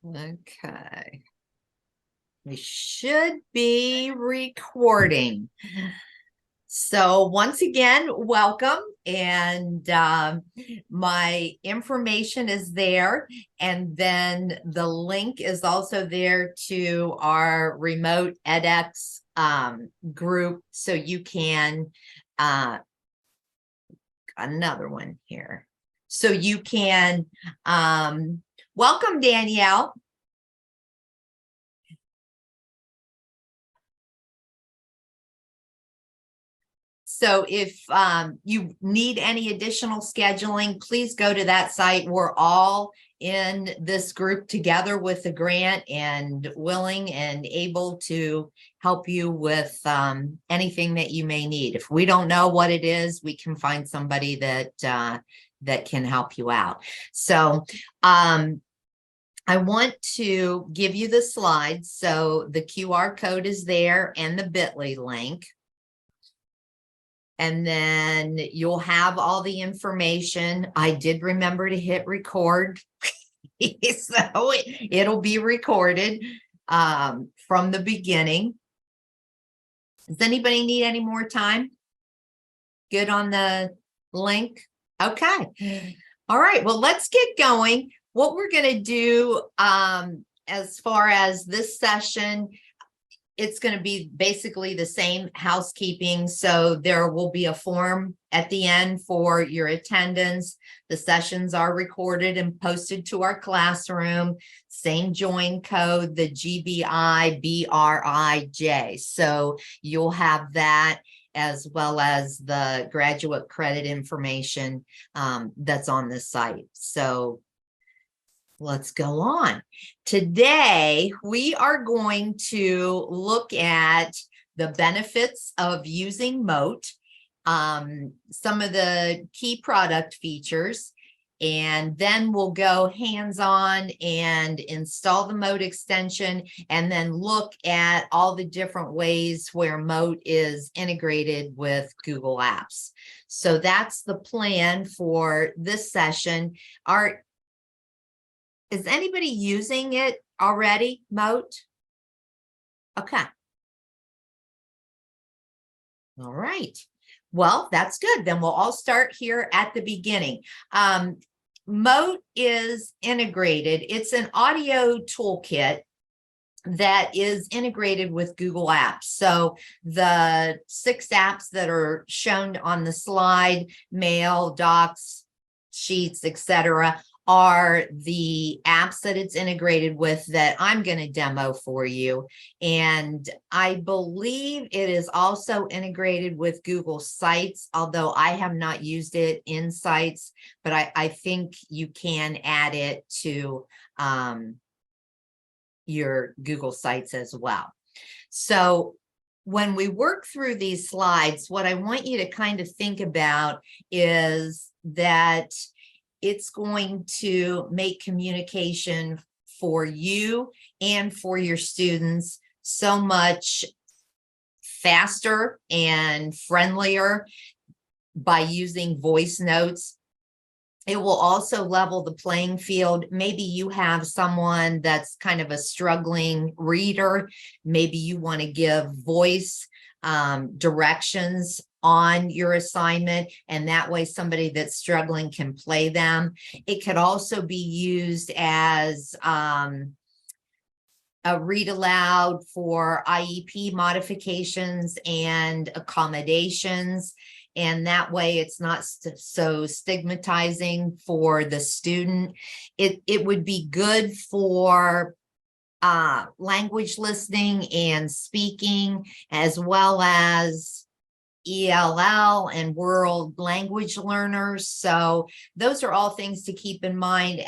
Okay. We should be recording. So once again, welcome. And my information is there. And then the link is also there to our remote edX group. So you can, another one here. So you can, welcome Danielle. So if you need any additional scheduling, please go to that site. We're all in this group together with the grant and willing and able to help you with anything that you may need. If we don't know what it is, we can find somebody that that can help you out. So I want to give you the slides. So the QR code is there and the bit.ly link. And then you'll have all the information. I did remember to hit record. So it'll be recorded from the beginning. Does anybody need any more time? Good on the link? Okay. All right. Well, let's get going. What we're going to do as far as this session, it's going to be basically the same housekeeping. So there will be a form at the end for your attendance. The sessions are recorded and posted to our classroom. Same join code, the GBI-BRIJ. So you'll have that as well as the graduate credit information that's on the site. So let's go on. Today, we are going to look at the benefits of using Mote, some of the key product features, and then we'll go hands-on and install the Mote extension, and then look at all the different ways where Mote is integrated with Google Apps. So that's the plan for this session. Is anybody using it already, Mote? Okay. All right. Well, that's good. Then we'll all start here at the beginning. Mote is integrated. It's an audio toolkit that is integrated with Google Apps. So the 6 apps that are shown on the slide, Mail, Docs, Sheets, etc., are the apps that it's integrated with that I'm going to demo for you. And I believe it is also integrated with Google Sites, although I have not used it in Sites, but I think you can add it to your Google Sites as well. So when we work through these slides, what I want you to kind of think about is that it's going to make communication for you and for your students so much faster and friendlier by using voice notes. It will also level the playing field. Maybe you have someone that's kind of a struggling reader. Maybe you want to give voice directions on your assignment, and that way somebody that's struggling can play them. It could also be used as a read aloud for IEP modifications and accommodations. And that way it's not so stigmatizing for the student. It would be good for language listening and speaking, as well as ELL and world language learners. So those are all things to keep in mind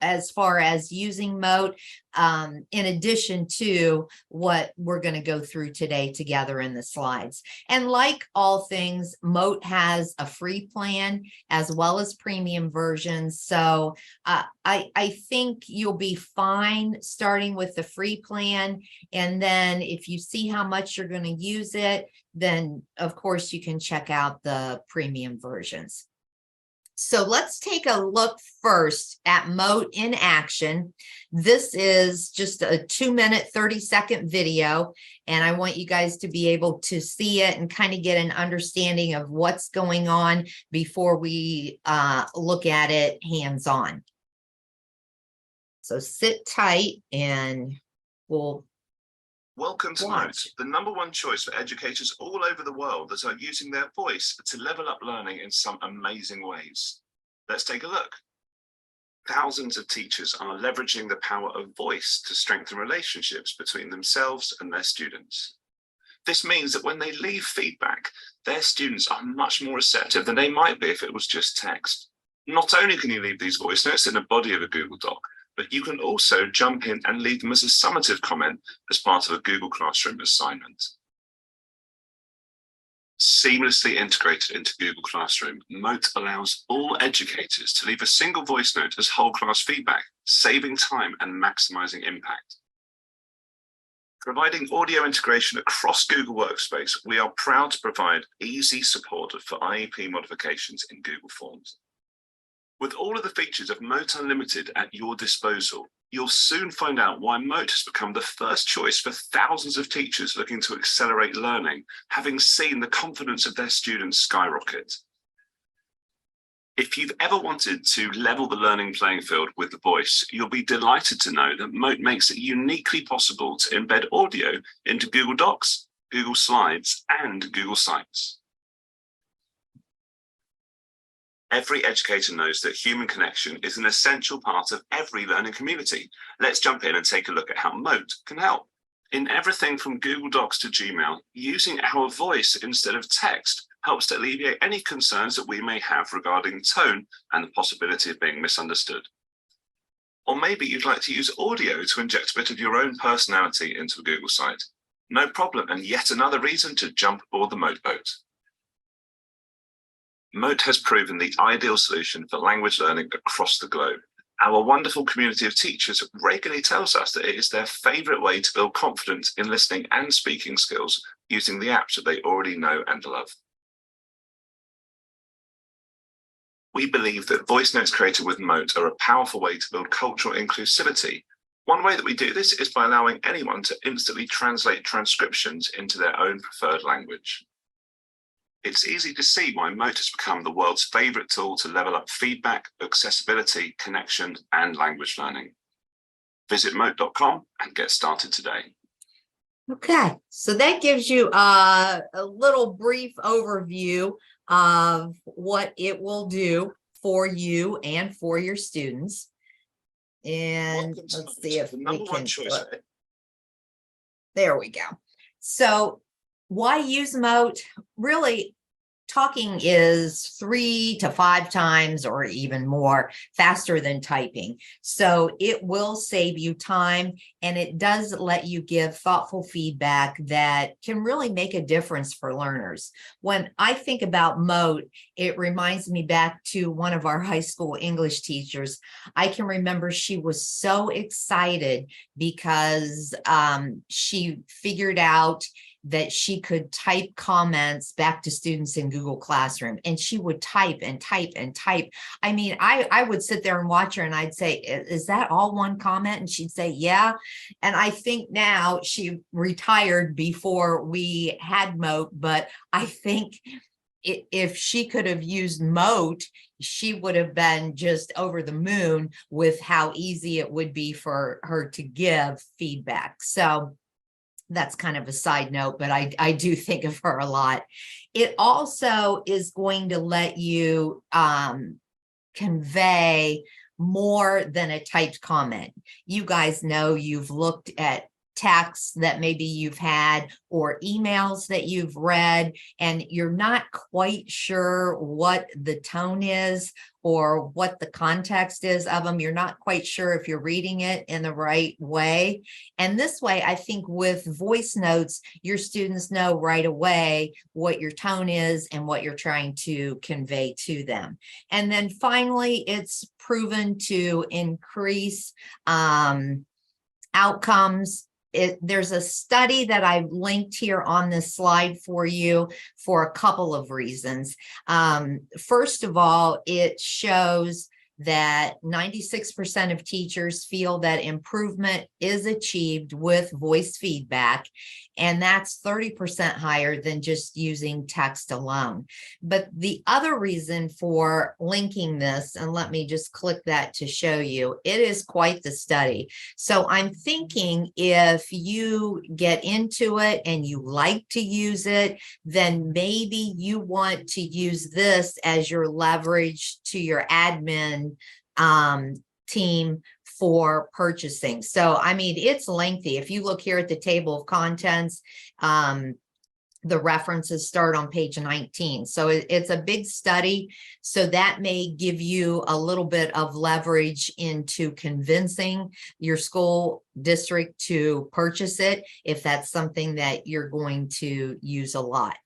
as far as using Mote, in addition to what we're going to go through today together in the slides. And like all things, Mote has a free plan as well as premium versions. So I think you'll be fine starting with the free plan. And then if you see how much you're going to use it, then of course you can check out the premium versions. So let's take a look first at Mote in action. This is just a 2-minute, 30-second video, and I want you guys to be able to see it and kind of get an understanding of what's going on before we look at it hands-on. So sit tight and we'll Welcome to Mote, the #1 choice for educators all over the world that are using their voice to level up learning in some amazing ways. Let's take a look. Thousands of teachers are leveraging the power of voice to strengthen relationships between themselves and their students. This means that when they leave feedback, their students are much more receptive than they might be if it was just text. Not only can you leave these voice notes in the body of a Google Doc, but you can also jump in and leave them as a summative comment as part of a Google Classroom assignment. Seamlessly integrated into Google Classroom, Mote allows all educators to leave a single voice note as whole class feedback, saving time and maximizing impact. Providing audio integration across Google Workspace, we are proud to provide easy support for IEP modifications in Google Forms. With all of the features of Mote Unlimited at your disposal, you'll soon find out why Mote has become the first choice for thousands of teachers looking to accelerate learning, having seen the confidence of their students skyrocket. If you've ever wanted to level the learning playing field with the voice, you'll be delighted to know that Mote makes it uniquely possible to embed audio into Google Docs, Google Slides, and Google Sites. Every educator knows that human connection is an essential part of every learning community. Let's jump in and take a look at how Mote can help. In everything from Google Docs to Gmail, using our voice instead of text helps to alleviate any concerns that we may have regarding tone and the possibility of being misunderstood. Or maybe you'd like to use audio to inject a bit of your own personality into a Google site. No problem, and yet another reason to jump aboard the Mote boat. Mote has proven the ideal solution for language learning across the globe. Our wonderful community of teachers regularly tells us that it is their favorite way to build confidence in listening and speaking skills using the apps that they already know and love. We believe that voice notes created with Mote are a powerful way to build cultural inclusivity. One way that we do this is by allowing anyone to instantly translate transcriptions into their own preferred language. It's easy to see why Mote has become the world's favorite tool to level up feedback, accessibility, connection, and language learning. Visit mote.com and get started today. Okay, so that gives you a little brief overview of what it will do for you and for your students. And let's see if we can, there we go. So why use Mote? Really, talking is 3 to 5 times or even more faster than typing. So it will save you time, and it does let you give thoughtful feedback that can really make a difference for learners. When I think about Mote, it reminds me back to one of our high school English teachers. I can remember she was so excited because she figured out that she could type comments back to students in Google Classroom, and she would type and type and type. I mean, I would sit there and watch her, and I'd say, is that all one comment? And she'd say, yeah. And I think now, she retired before we had Mote, but I think if she could have used Mote, she would have been just over the moon with how easy it would be for her to give feedback. So that's kind of a side note, but I do think of her a lot. It also is going to let you convey more than a typed comment. You guys know you've looked at texts that maybe you've had or emails that you've read, and you're not quite sure what the tone is or what the context is of them. You're not quite sure if you're reading it in the right way. And this way, I think with voice notes, your students know right away what your tone is and what you're trying to convey to them. And then finally, it's proven to increase outcomes there's a study that I've linked here on this slide for you for a couple of reasons. First of all, it shows that 96% of teachers feel that improvement is achieved with voice feedback, and that's 30% higher than just using text alone. But the other reason for linking this, and let me just click that to show you, it is quite the study. So I'm thinking if you get into it and you like to use it, then maybe you want to use this as your leverage to your admin team for purchasing. So, I mean, it's lengthy. If you look here at the table of contents, the references start on page 19. So it's a big study. So that may give you a little bit of leverage into convincing your school district to purchase it if that's something that you're going to use a lot.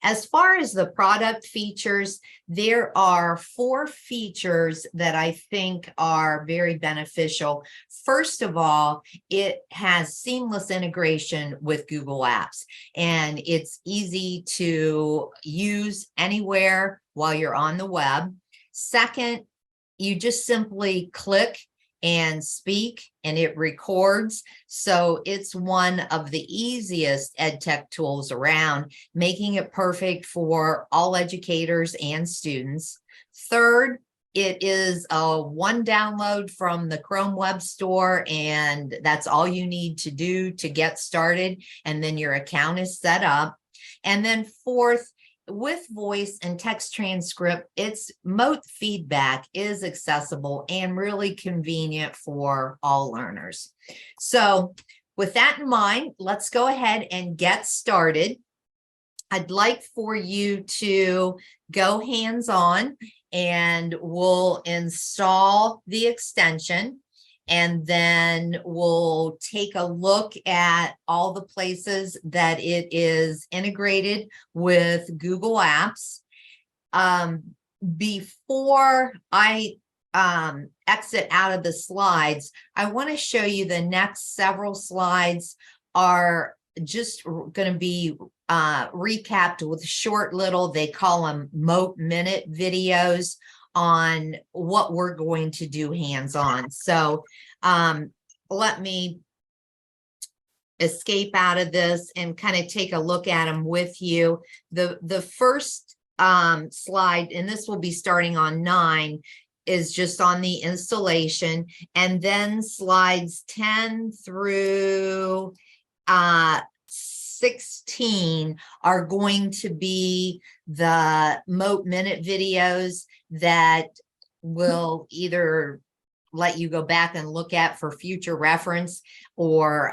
As far as the product features, there are 4 features that I think are very beneficial. First of all, it has seamless integration with Google Apps, and it's easy to use anywhere while you're on the web. Second, you just simply click and speak and it records. So it's one of the easiest ed tech tools around, making it perfect for all educators and students. Third, it is a one download from the Chrome Web Store, and that's all you need to do to get started. And then your account is set up. And then fourth, with voice and text transcript, its Mote feedback is accessible and really convenient for all learners. So with that in mind, let's go ahead and get started. I'd like for you to go hands-on, and we'll install the extension, and then we'll take a look at all the places that it is integrated with Google Apps. Before I exit out of the slides, I want to show you the next several slides are just going to be recapped with short little, they call them Mote minute videos on what we're going to do hands-on. So let me escape out of this and kind of take a look at them with you. The first slide, and this will be starting on 9, is just on the installation, and then slides 10 through 16 are going to be the Mote minute videos that will either let you go back and look at for future reference, or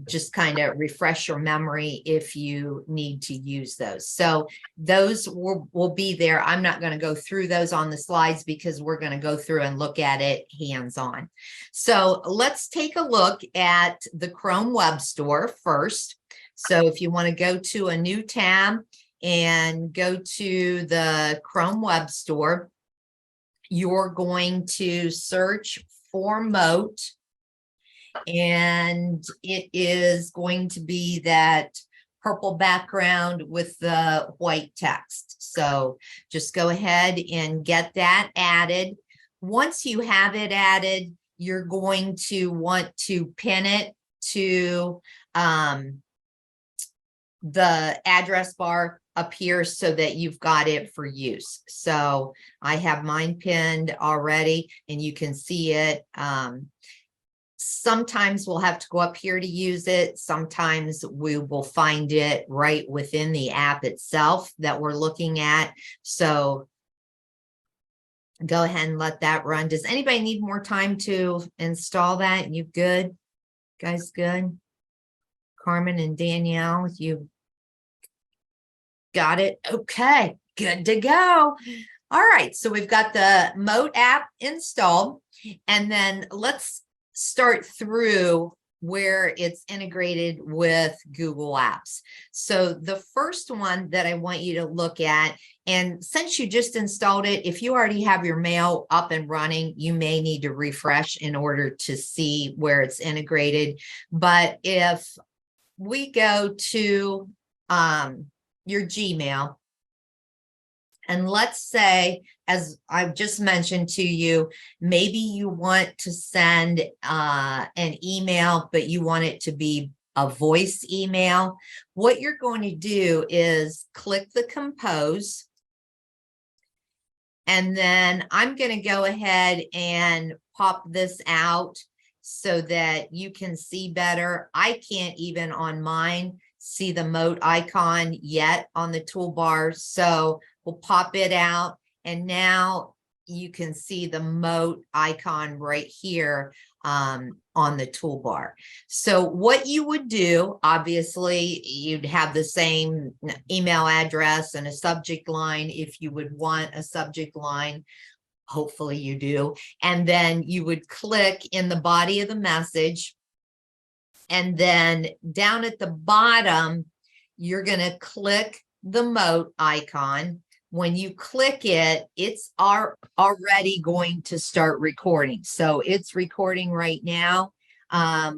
just kind of refresh your memory if you need to use those. So those will be there. I'm not going to go through those on the slides because we're going to go through and look at it hands-on. So let's take a look at the Chrome Web Store first. So if you want to go to a new tab and go to the Chrome Web Store, you're going to search for Mote, and it is going to be that purple background with the white text. So just go ahead and get that added. Once you have it added, you're going to want to pin it to the address bar up here so that you've got it for use. So I have mine pinned already, and you can see it. Sometimes we'll have to go up here to use it. Sometimes we will find it right within the app itself that we're looking at. So go ahead and let that run. Does anybody need more time to install that? You good? Guys good? Carmen and Danielle, you got it? Okay, good to go. All right, so we've got the Mote app installed, and then let's start through where it's integrated with Google Apps. So the first one that I want you to look at, and since you just installed it, if you already have your mail up and running, you may need to refresh in order to see where it's integrated. But if we go to your Gmail, and let's say, as I've just mentioned to you, maybe you want to send an email, but you want it to be a voice email. What you're going to do is click the compose. And then I'm going to go ahead and pop this out so that you can see better. I can't even on mine see the Mote icon yet on the toolbar. So we'll pop it out, and now you can see the Mote icon right here on the toolbar. So what you would do, obviously, you'd have the same email address and a subject line if you would want a subject line. Hopefully you do. And then you would click in the body of the message. And then down at the bottom, you're going to click the Mote icon. When you click it, it's already going to start recording. So it's recording right now.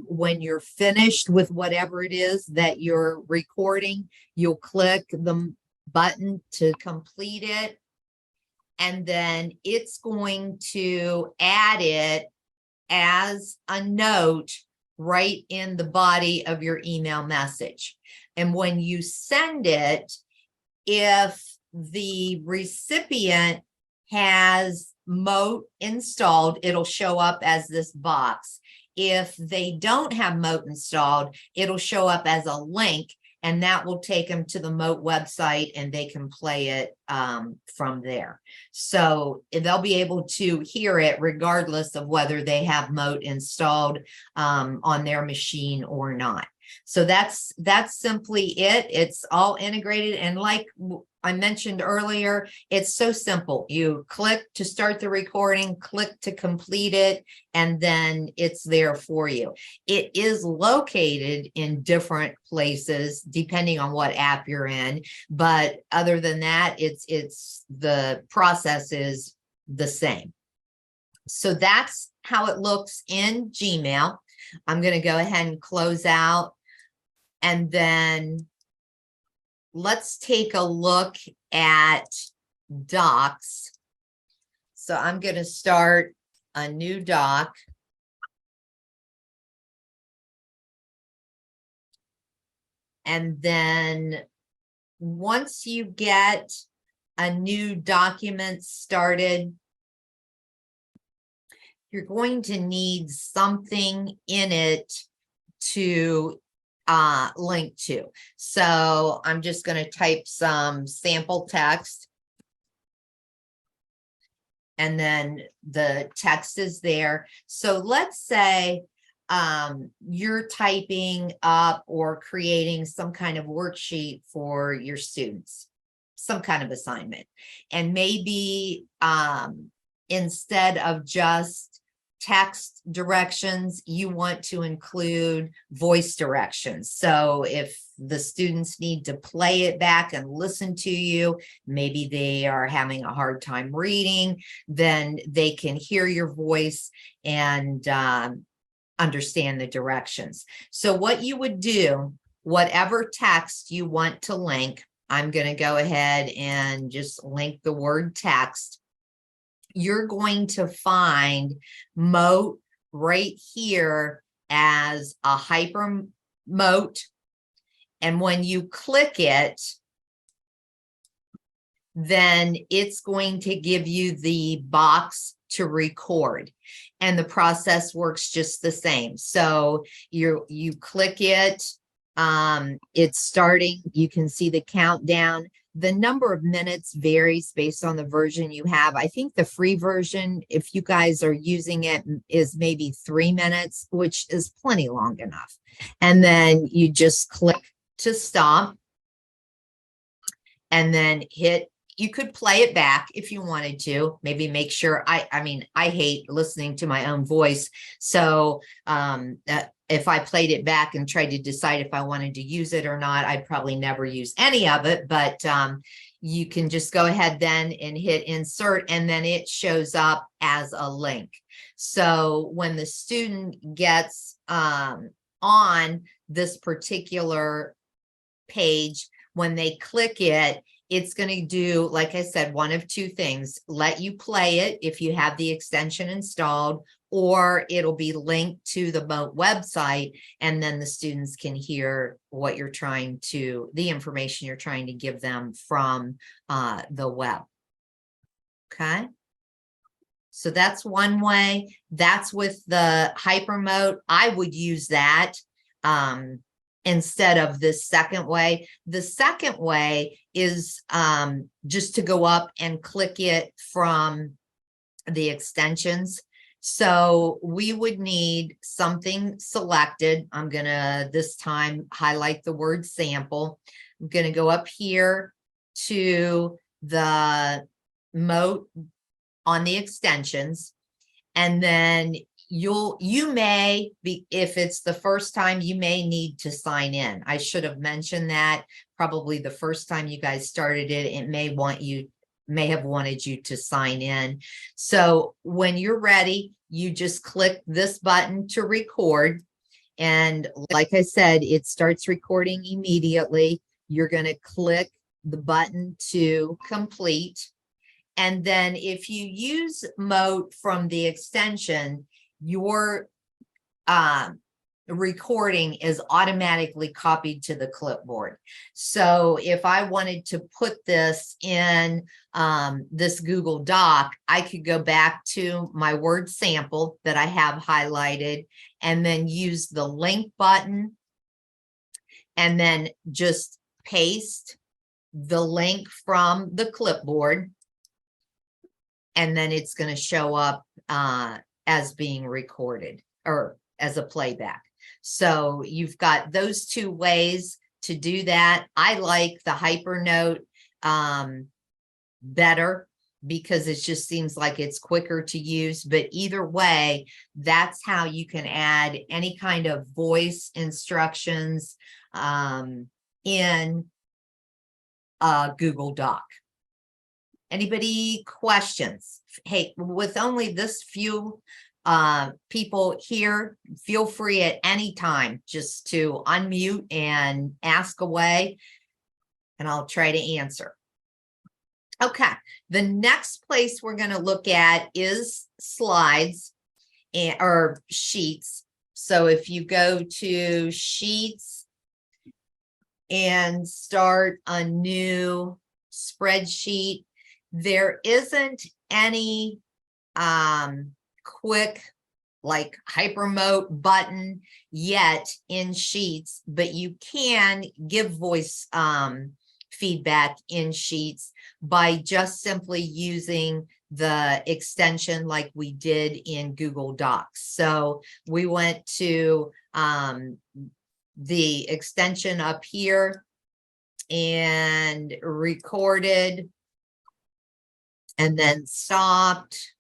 When you're finished with whatever it is that you're recording, you'll click the button to complete it. And then it's going to add it as a note right in the body of your email message. And when you send it, if the recipient has Mote installed, it'll show up as this box. If they don't have Mote installed, it'll show up as a link, and that will take them to the Mote website and they can play it from there. So they'll be able to hear it regardless of whether they have Mote installed on their machine or not. So that's simply it. It's all integrated. And like I mentioned earlier, it's so simple. You click to start the recording, click to complete it, and then it's there for you. It is located in different places depending on what app you're in. But other than that, it's the process is the same. So that's how it looks in Gmail. I'm going to go ahead and close out. And then let's take a look at docs. So I'm going to start a new doc. And then once you get a new document started, you're going to need something in it to link to. So I'm just going to type some sample text. And then the text is there. So let's say you're typing up or creating some kind of worksheet for your students, some kind of assignment. And maybe instead of just text directions, you want to include voice directions. So if the students need to play it back and listen to you, maybe they are having a hard time reading, then they can hear your voice and understand the directions. So what you would do, whatever text you want to link, I'm going to go ahead and just link the word text. You're going to find Mote right here as a hypermote. And when you click it, then it's going to give you the box to record. And the process works just the same. So you click it, it's starting, you can see the countdown. The number of minutes varies based on the version you have. I think the free version, if you guys are using it, is maybe 3 minutes, which is plenty long enough. And then you just click to stop and then hit you could play it back if you wanted to, maybe make sure, I mean, I hate listening to my own voice. So if I played it back and tried to decide if I wanted to use it or not, I'd probably never use any of it. But you can just go ahead then and hit insert, and then it shows up as a link. So when the student gets on this particular page, when they click it, it's going to do, like I said, one of two things: let you play it if you have the extension installed, or it'll be linked to the Mote website, and then the students can hear what you're trying to, the information you're trying to give them from the web. Okay. So that's one way. That's with the Hypermote. I would use that instead of this second way. The second way is just to go up and click it from the extensions. So we would need something selected. I'm going to this time highlight the word sample. I'm going to go up here to the Mote on the extensions, and then you may be, if it's the first time, you may need to sign in. I should have mentioned that. Probably the first time you guys started it, it may have wanted you to sign in. So when you're ready, you just click this button to record, and like I said, it starts recording immediately. You're going to click the button to complete. And then if you use Mote from the extension, your recording is automatically copied to the clipboard. So if I wanted to put this in this Google Doc, I could go back to my word sample that I have highlighted, and then use the link button, and then just paste the link from the clipboard, and then it's going to show up as being recorded or as a playback. So you've got those two ways to do that. I like the Hypernote better because it just seems like it's quicker to use. But either way, that's how you can add any kind of voice instructions in a Google Doc. Anybody questions? Hey, with only this few people here, feel free at any time just to unmute and ask away, and I'll try to answer. Okay, the next place we're going to look at is slides or sheets. So if you go to sheets and start a new spreadsheet, there isn't any quick like Hypermote button yet in Sheets, but you can give voice feedback in Sheets by just simply using the extension like we did in Google Docs. So we went to the extension up here and recorded, and then stopped,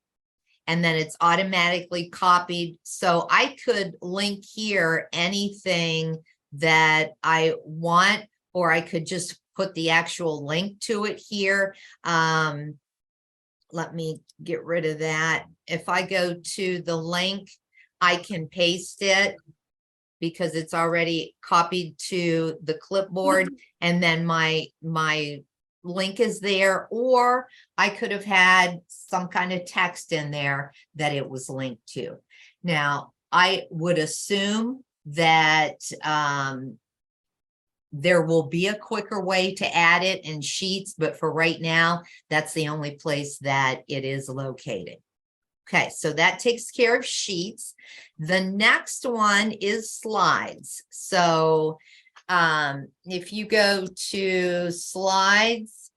and then it's automatically copied. So I could link here anything that I want, or I could just put the actual link to it here. Let me get rid of that. If I go to the link, I can paste it because it's already copied to the clipboard, and then my link is there, or I could have had some kind of text in there that it was linked to. Now, I would assume that there will be a quicker way to add it in Sheets, but for right now, that's the only place that it is located. Okay, so that takes care of Sheets. The next one is slides. So if you go to slides,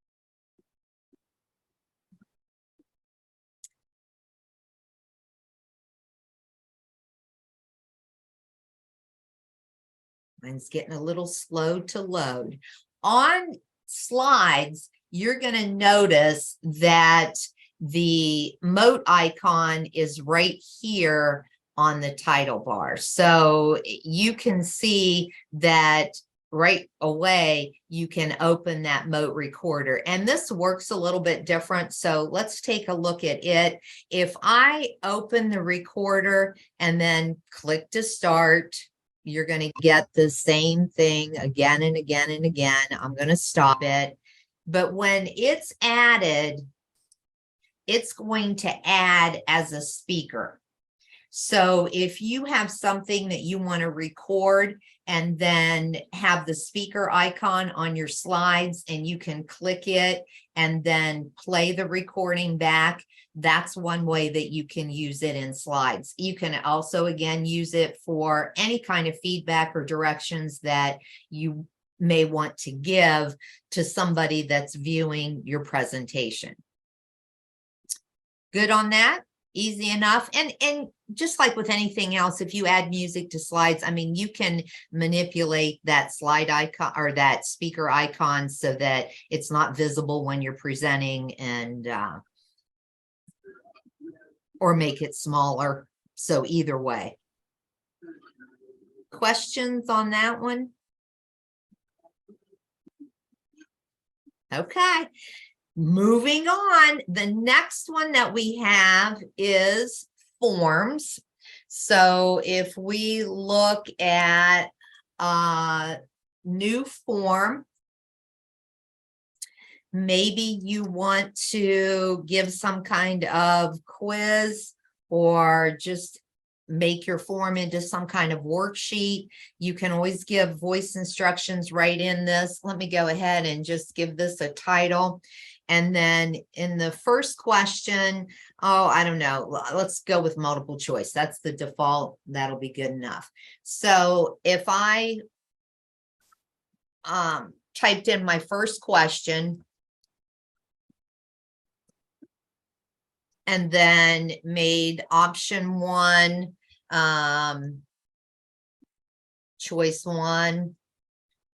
mine's getting a little slow to load. On slides, you're going to notice that the Mote icon is right here on the title bar. So you can see that right away, you can open that Mote recorder. And this works a little bit different. So let's take a look at it. If I open the recorder and then click to start, you're going to get the same thing again and again and again. I'm going to stop it. But when it's added, it's going to add as a speaker. So if you have something that you want to record and then have the speaker icon on your slides and you can click it and then play the recording back, that's one way that you can use it in slides. You can also, again, use it for any kind of feedback or directions that you may want to give to somebody that's viewing your presentation. Good on that? Easy enough. And just like with anything else, if you add music to slides, I mean, you can manipulate that slide icon or that speaker icon so that it's not visible when you're presenting, and or make it smaller. So either way. Questions on that one? Okay. Moving on, the next one that we have is forms. So if we look at a new form, maybe you want to give some kind of quiz or just make your form into some kind of worksheet. You can always give voice instructions right in this. Let me go ahead and just give this a title. And then in the first question, oh, I don't know, let's go with multiple choice. That's the default. That'll be good enough. So if I typed in my first question and then made option 1, choice 1,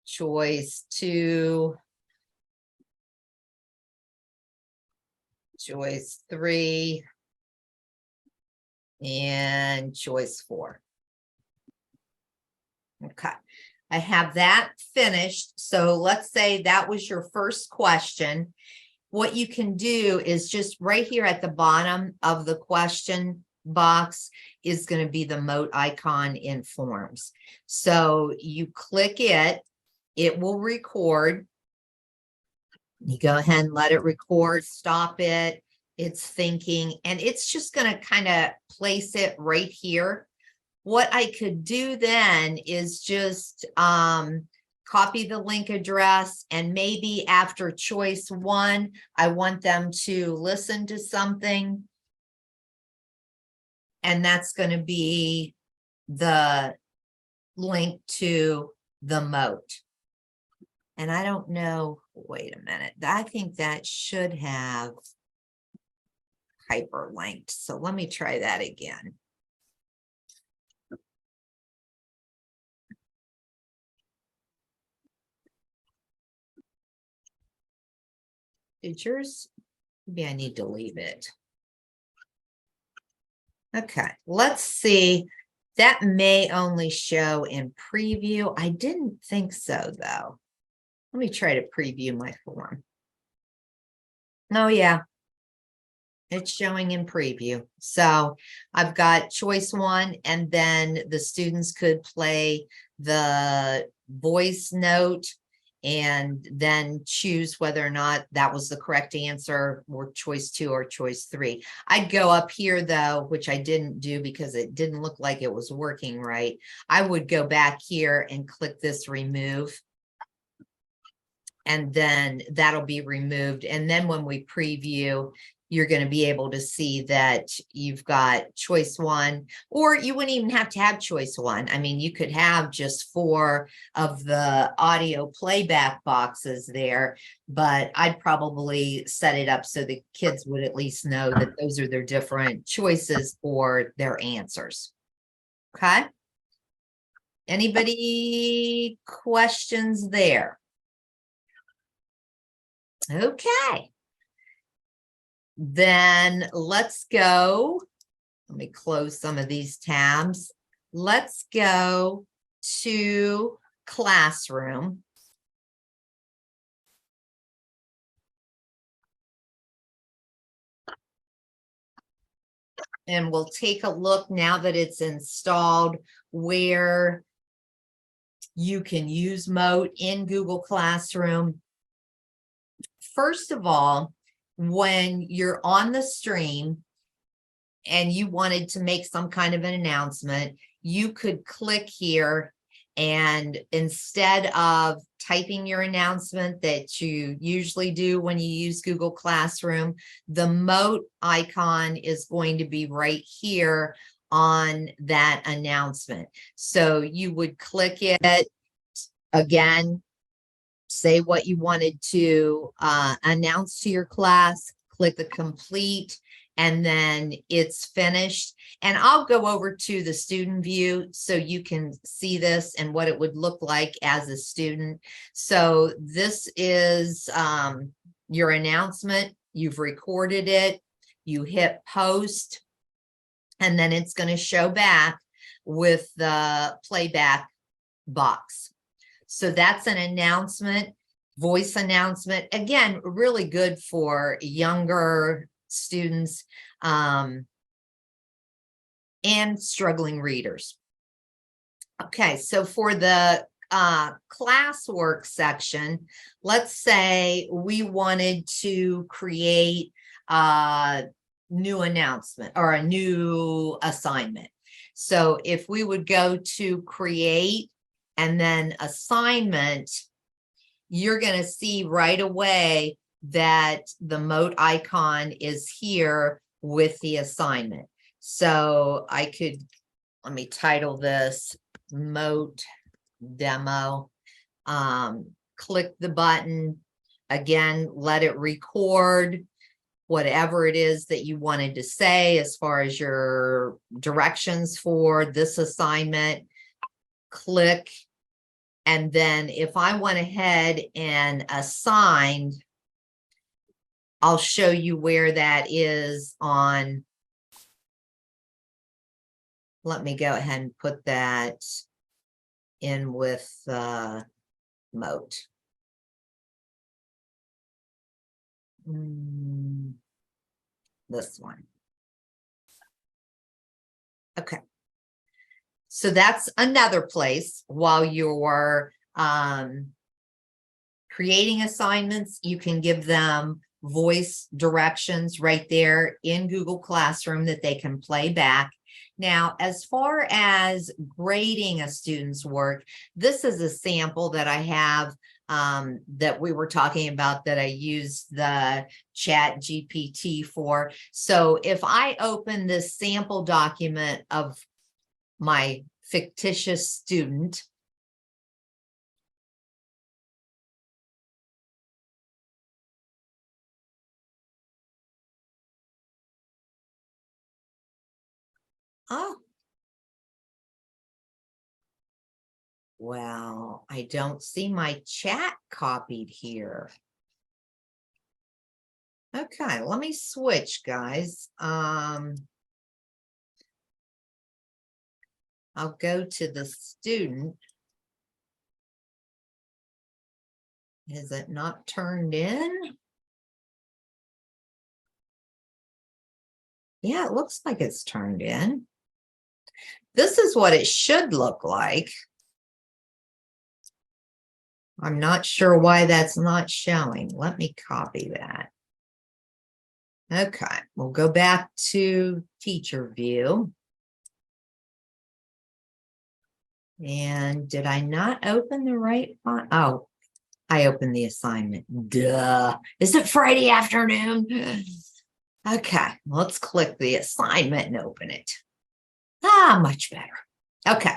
choice 2, choice 3, and choice 4. Okay, I have that finished. So let's say that was your first question. What you can do is just right here at the bottom of the question box is going to be the Mote icon in forms. So you click it, it will record. You go ahead and let it record, stop it. It's thinking, and it's just going to kind of place it right here. What I could do then is just copy the link address, and maybe after choice 1, I want them to listen to something. And that's going to be the link to the Mote. And I don't know, wait a minute. I think that should have hyperlinked. So let me try that again. Did yours? Maybe I need to leave it. Okay, let's see. That may only show in preview. I didn't think so, though. Let me try to preview my form. Oh, yeah. It's showing in preview. So I've got choice 1, and then the students could play the voice note and then choose whether or not that was the correct answer, or choice 2 or choice 3. I'd go up here though, which I didn't do because it didn't look like it was working right. I would go back here and click this remove. And then that'll be removed. And then when we preview, you're going to be able to see that you've got choice 1, or you wouldn't even have to have choice 1. I mean, you could have just 4 of the audio playback boxes there, but I'd probably set it up so the kids would at least know that those are their different choices for their answers. Okay. Anybody questions there? Okay. Then let's go. Let me close some of these tabs. Let's go to Classroom. And we'll take a look now that it's installed where you can use Mote in Google Classroom. First of all, when you're on the stream and you wanted to make some kind of an announcement, you could click here, and instead of typing your announcement that you usually do when you use Google Classroom, the Mote icon is going to be right here on that announcement. So you would click it again, say what you wanted to announce to your class, click the complete, and then it's finished. And I'll go over to the student view so you can see this and what it would look like as a student. So this is your announcement. You've recorded it. You hit post, and then it's going to show back with the playback box. So that's an announcement, voice announcement. Again, really good for younger students and struggling readers. Okay, so for the classwork section, let's say we wanted to create a new announcement or a new assignment. So if we would go to create and then assignment, you're going to see right away that the Mote icon is here with the assignment. So I could, let me title this Mote Demo. Click the button. Again, let it record whatever it is that you wanted to say as far as your directions for this assignment. Click, and then if I went ahead and assigned, I'll show you where that is on. Let me go ahead and put that in with Mote. This one. Okay. So that's another place while you're creating assignments, you can give them voice directions right there in Google Classroom that they can play back. Now, as far as grading a student's work, this is a sample that I have that we were talking about that I used the Chat GPT for. So if I open this sample document of my fictitious student, oh, well, I don't see my chat copied here. Okay, let me switch, guys. I'll go to the student. Is it not turned in? Yeah, it looks like it's turned in. This is what it should look like. I'm not sure why that's not showing. Let me copy that. Okay, we'll go back to teacher view. And did I not open the right font? Oh, I opened the assignment. Duh. Is it Friday afternoon? Okay, let's click the assignment and open it. Ah, much better. Okay,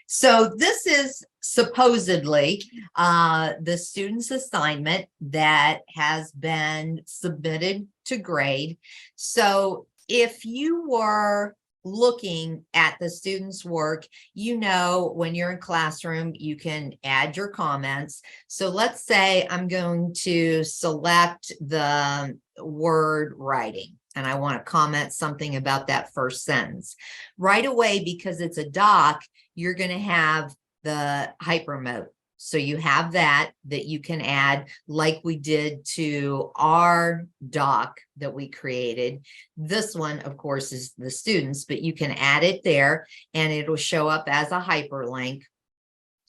so this is supposedly the student's assignment that has been submitted to grade. So if you were looking at the students' work, you know, when you're in classroom, you can add your comments. So let's say I'm going to select the word writing, and I want to comment something about that first sentence. Right away, because it's a doc, you're going to have the hypermote. So you have that you can add, like we did to our doc that we created. This one, of course, is the students, but you can add it there and it'll show up as a hyperlink.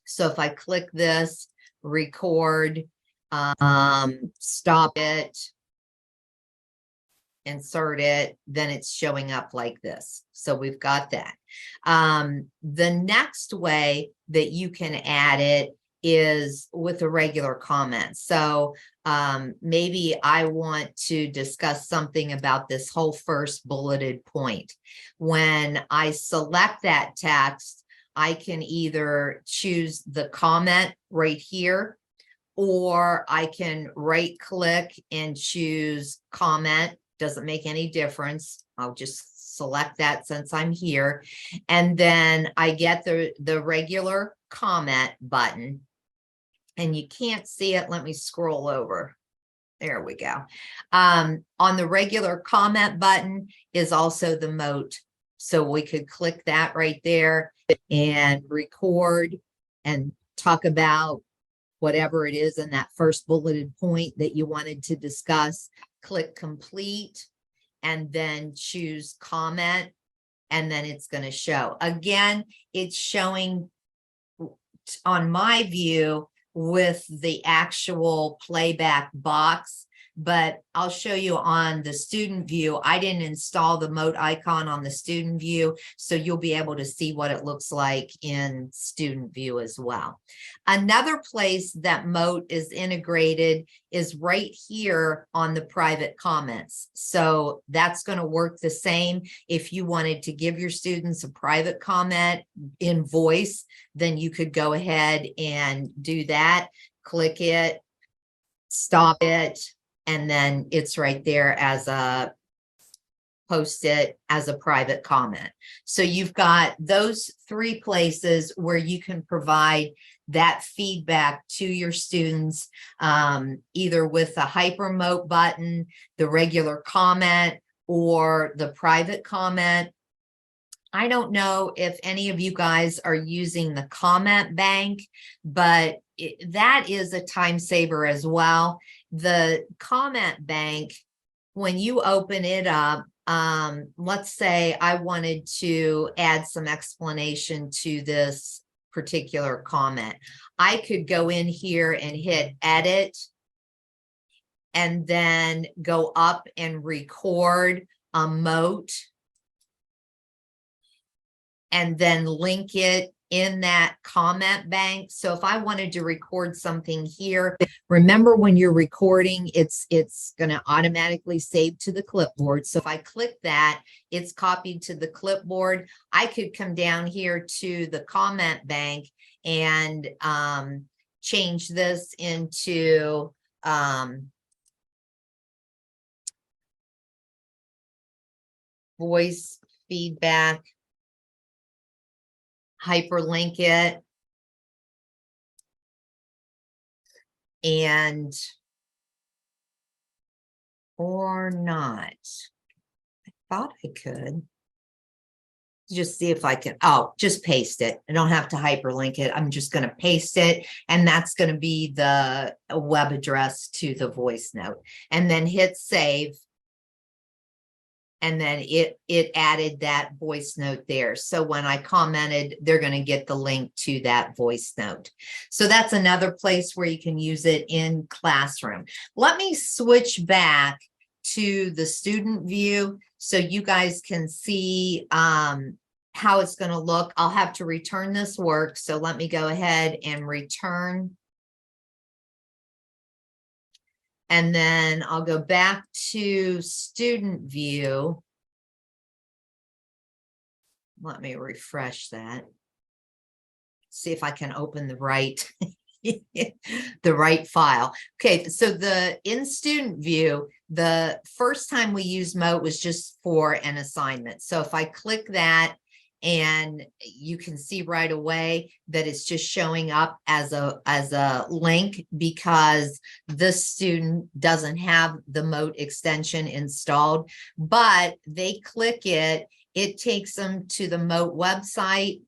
So if I click this, record, stop it, insert it, then it's showing up like this. So we've got that. The next way that you can add it is with a regular comment. So maybe I want to discuss something about this whole first bulleted point. When I select that text, I can either choose the comment right here, or I can right click and choose comment. Doesn't make any difference. I'll just select that since I'm here. And then I get the regular comment button. And you can't see it. Let me scroll over. There we go. On the regular comment button is also the Mote. So we could click that right there and record and talk about whatever it is in that first bulleted point that you wanted to discuss. Click complete and then choose comment, and then it's going to show. Again, it's showing on my view with the actual playback box, but I'll show you on the student view. I didn't install the Mote icon on the student view, so you'll be able to see what it looks like in student view as well. Another place that Mote is integrated is right here on the private comments. So that's going to work the same. If you wanted to give your students a private comment in voice, then you could go ahead and do that. Click it, stop it, and then it's right there as a post it as a private comment. So you've got those three places where you can provide that feedback to your students, either with the hypermote button, the regular comment, or the private comment. I don't know if any of you guys are using the comment bank, but that is a time saver as well. The comment bank, when you open it up, let's say I wanted to add some explanation to this particular comment. I could go in here and hit edit and then go up and record a Mote and then link it in that comment bank. So if I wanted to record something here, remember when you're recording, it's going to automatically save to the clipboard. So if I click that, it's copied to the clipboard. I could come down here to the comment bank and change this into voice feedback, hyperlink it, and or not. I thought I could just see if I can. Oh, just paste it. I don't have to hyperlink it. I'm just going to paste it, and that's going to be the web address to the voice note, and then hit save. And then it added that voice note there. So when I commented, they're going to get the link to that voice note. So that's another place where you can use it in classroom. Let me switch back to the student view so you guys can see how it's going to look. I'll have to return this work. So let me go ahead and return. And then I'll go back to student view. Let me refresh that. See if I can open the right, the right file. Okay, so in student view, The first time we used Mote was just for an assignment. So if I click that, and you can see right away that it's just showing up as a link because this student doesn't have the Mote extension installed, but they click it, it takes them to the Mote website,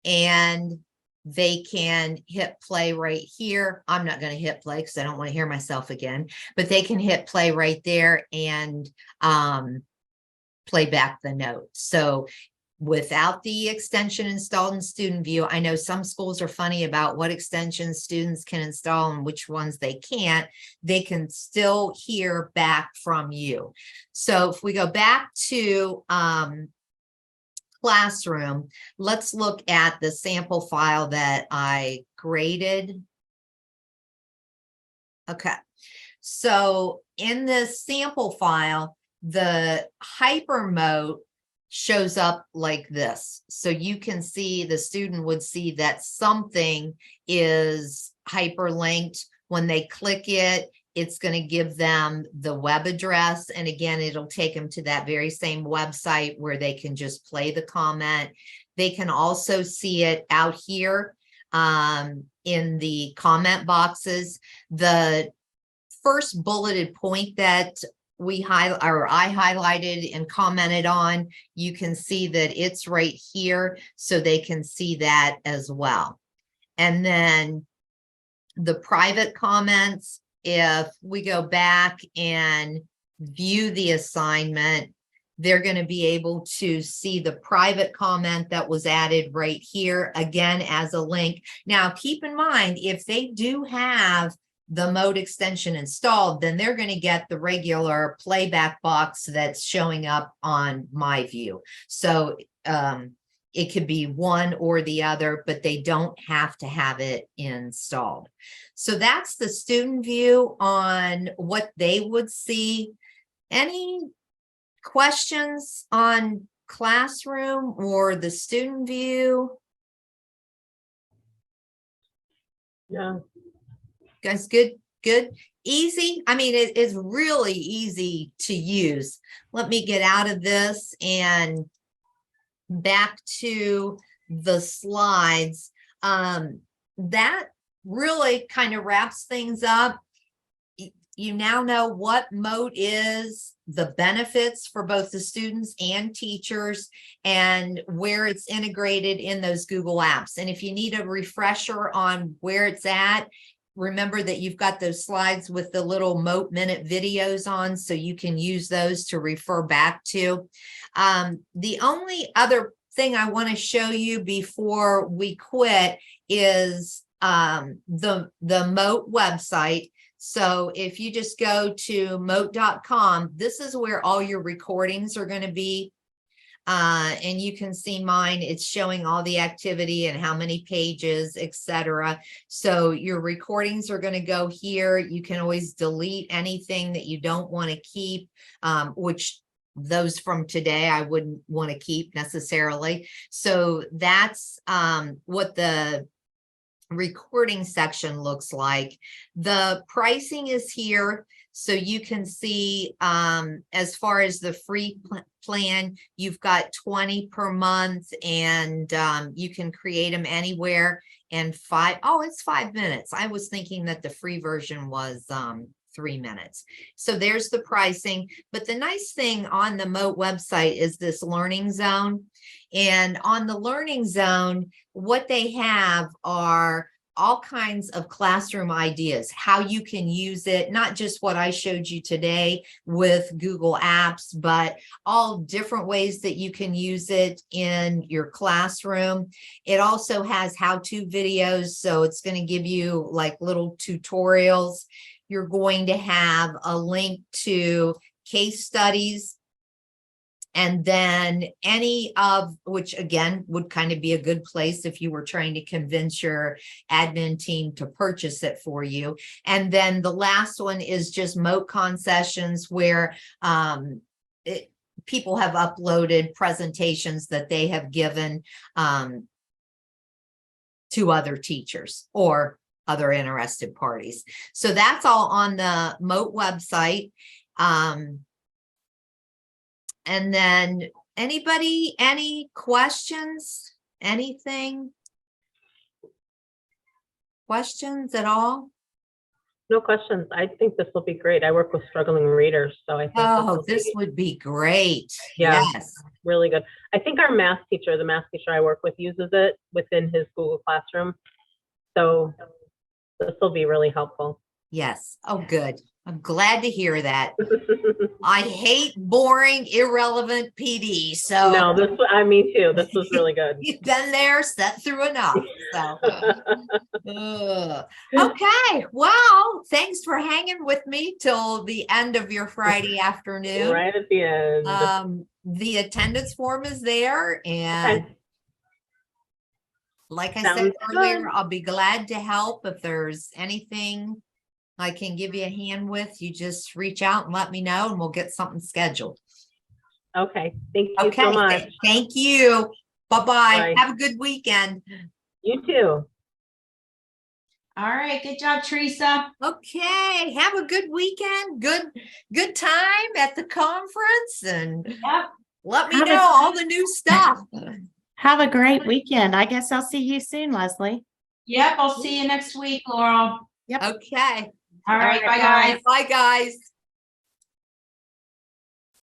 and they can hit play right here. I'm not going to hit play because I don't want to hear myself again, but they can hit play right there and play back the note. So without the extension installed in Student View, I know some schools are funny about what extensions students can install and which ones they can't. They can still hear back from you. So if we go back to Classroom, let's look at the sample file that I graded. Okay, so in this sample file, the hypermote shows up like this. So you can see, the student would see that something is hyperlinked. When they click it, it's going to give them the web address. And again, it'll take them to that very same website where they can just play the comment. They can also see it out here in the comment boxes. The first bulleted point that I highlighted and commented on, you can see that it's right here, so they can see that as well. And then the private comments, if we go back and view the assignment, they're going to be able to see the private comment that was added right here, again, as a link. Now, keep in mind, if they do have the Mote extension installed, then they're going to get the regular playback box that's showing up on my view. So it could be one or the other, but they don't have to have it installed. So that's the student view on what they would see. Any questions on Classroom or the student view? Yeah. Guys, good, easy. I mean, it is really easy to use. Let me get out of this and back to the slides. That really kind of wraps things up. You now know what Mote is, the benefits for both the students and teachers, and where it's integrated in those Google apps. And if you need a refresher on where it's at, remember that you've got those slides with the little Mote Minute videos on, so you can use those to refer back to. The only other thing I want to show you before we quit is the Mote website. So if you just go to mote.com, this is where all your recordings are going to be. And you can see mine, it's showing all the activity and how many pages, etc. So your recordings are going to go here. You can always delete anything that you don't want to keep, which those from today I wouldn't want to keep necessarily. So that's what the recording section looks like. The pricing is here, so you can see as far as the free plan, you've got 20 per month, and you can create them anywhere. And it's 5 minutes. I was thinking that the free version was 3 minutes. So there's the pricing. But the nice thing on the Mote website is this learning zone. And on the learning zone, what they have are all kinds of classroom ideas, how you can use it, not just what I showed you today with Google Apps, but all different ways that you can use it in your classroom. It also has how-to videos, so it's going to give you like little tutorials. You're going to have a link to case studies, and then any of which, again, would kind of be a good place if you were trying to convince your admin team to purchase it for you. And then the last one is just Mote concessions, where people have uploaded presentations that they have given to other teachers or other interested parties. So that's all on the Mote website. And then anybody, any questions, anything? Questions at all? No questions. I think this will be great. I work with struggling readers, so I think Oh, this this would be great. Yeah. Yes. really good. I think our math teacher, the math teacher I work with, uses it within his Google Classroom. So this will be really helpful. Yes. Oh, good. I'm glad to hear that. I hate boring, irrelevant PD. So No, me too. This was really good. you've been there, sat through enough. So okay. Well, thanks for hanging with me till the end of your Friday afternoon. Right at the end. The attendance form is there, and Okay. like I Sounds said earlier, good. I'll be glad to help if there's anything I can give you a hand with. You just reach out and let me know, and we'll get something scheduled. Okay. Thank you so much. Thank you. Bye-bye. Bye. Have a good weekend. You too. All right, good job, Teresa. Okay. Have a good weekend. Good time at the conference, and Yep. let me Have a- know all the new stuff. Have a great weekend. I guess I'll see you soon, Leslie. Yep, I'll see you next week, Laurel. Okay. All right, bye, guys. Bye, guys.